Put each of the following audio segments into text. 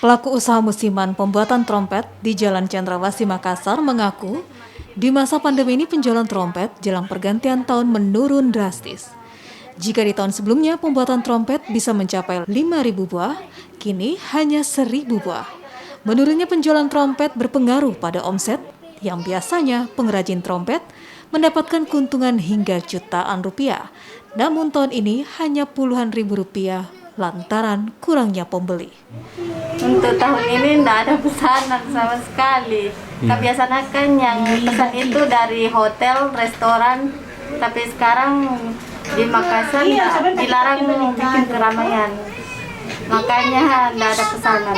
Pelaku usaha musiman pembuatan trompet di Jalan Cendrawasih Makassar mengaku, di masa pandemi ini penjualan trompet jelang pergantian tahun menurun drastis. Jika di tahun sebelumnya pembuatan trompet bisa mencapai 5.000 buah, kini hanya 1.000 buah. Menurunnya penjualan trompet berpengaruh pada omset yang biasanya pengrajin trompet mendapatkan keuntungan hingga jutaan rupiah. Namun tahun ini hanya puluhan ribu rupiah lantaran kurangnya pembeli. Untuk tahun ini tidak ada pesanan sama sekali. Kebiasaan kan yang pesan itu dari hotel, restoran, tapi sekarang di Makassar dilarang bikin keramaian. Makanya tidak ada pesanan.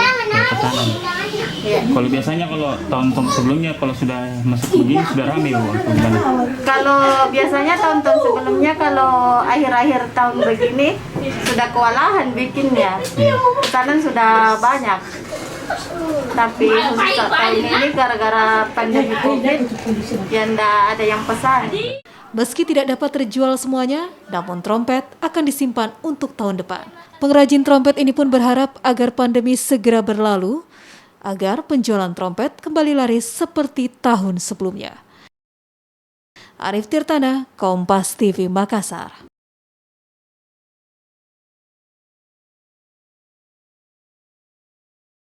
Ya. Kalau biasanya tahun sebelumnya kalau sudah masuk begini sudah ramai Bu. Kalau biasanya tahun-tahun sebelumnya kalau akhir-akhir tahun begini sudah kewalahan bikinnya. Pesanan sudah banyak. Tapi untuk tahun ini gara-gara pandemi Covid ya tidak ada yang pesan. Meski tidak dapat terjual semuanya, namun trompet akan disimpan untuk tahun depan. Pengrajin trompet ini pun berharap agar pandemi segera berlalu, agar penjualan trompet kembali laris seperti tahun sebelumnya. Arif Tirtana, Kompas TV Makassar.